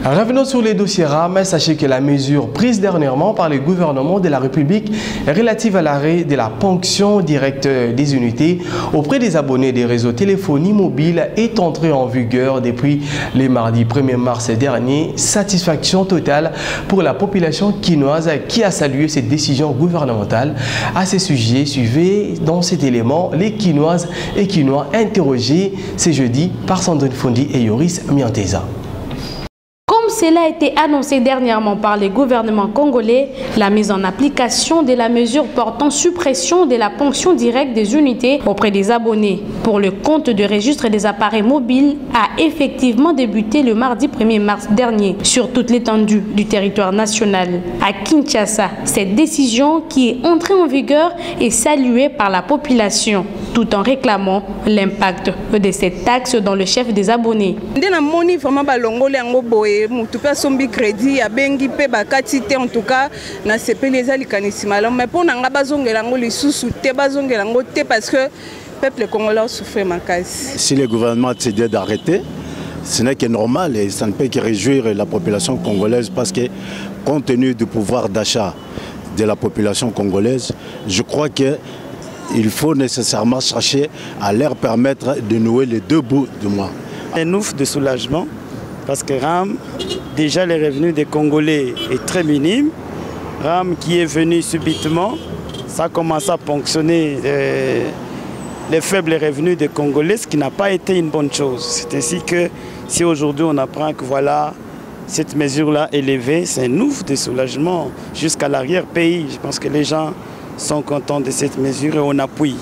Revenons sur les dossiers RAM. Sachez que la mesure prise dernièrement par le gouvernement de la République relative à l'arrêt de la ponction directe des unités auprès des abonnés des réseaux téléphonie mobile est entrée en vigueur depuis le mardi 1er mars dernier. Satisfaction totale pour la population quinoise qui a salué cette décision gouvernementale. À ce sujet, suivez dans cet élément les quinoises et quinois interrogés ce jeudi par Sandrine Fondi et Yoris Mianteza. Cela a été annoncé dernièrement par le gouvernement congolais, la mise en application de la mesure portant suppression de la ponction directe des unités auprès des abonnés pour le compte de registre des appareils mobiles a effectivement débuté le mardi 1er mars dernier sur toute l'étendue du territoire national. À Kinshasa, cette décision qui est entrée en vigueur est saluée par la population tout en réclamant l'impact de cette taxe dans le chef des abonnés. Tu peux sombi crédit à bengi pe bakati te en tout cas na sepeli ezali kanissima mais pour nanga bazongela ngo lisusu te bazongela ngo te parce que peuple congolais souffre makasi. Si le gouvernement décide d'arrêter, ce n'est que normal et ça ne peut que réjouir la population congolaise parce que compte tenu du pouvoir d'achat de la population congolaise, je crois que il faut nécessairement chercher à leur permettre de nouer les deux bouts du mois. Un ouf de soulagement. Parce que RAM, déjà les revenus des Congolais est très minime. RAM qui est venu subitement, ça a commencé à ponctionner les faibles revenus des Congolais, ce qui n'a pas été une bonne chose. C'est ainsi que si aujourd'hui on apprend que voilà, cette mesure-là élevée, c'est un ouf de soulagement jusqu'à l'arrière-pays. Je pense que les gens sont contents de cette mesure et on appuie.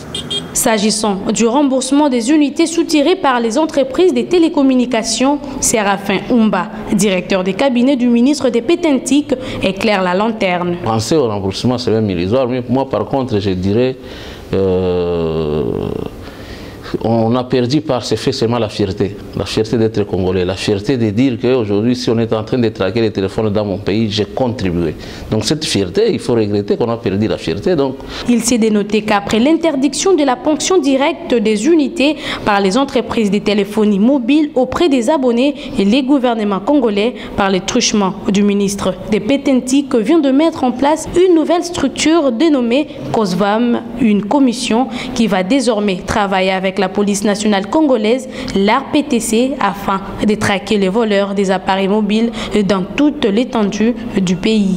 S'agissant du remboursement des unités soutirées par les entreprises des télécommunications, Séraphin Oumba, directeur des cabinets du ministre des Pétentique, éclaire la lanterne. Penser au remboursement, c'est même illusoire. Mais moi, par contre, je dirais on a perdu par ce fait seulement la fierté d'être congolais, la fierté de dire qu'aujourd'hui, si on est en train de traquer les téléphones dans mon pays, j'ai contribué. Donc cette fierté, il faut regretter qu'on a perdu la fierté. Donc. Il s'est dénoté qu'après l'interdiction de la ponction directe des unités par les entreprises de téléphonie mobile auprès des abonnés et les gouvernements congolais par le truchement du ministre des Pétentique vient de mettre en place une nouvelle structure dénommée COSVAM, une commission qui va désormais travailler avec la police nationale congolaise, l'ARPTC, afin de traquer les voleurs des appareils mobiles dans toute l'étendue du pays.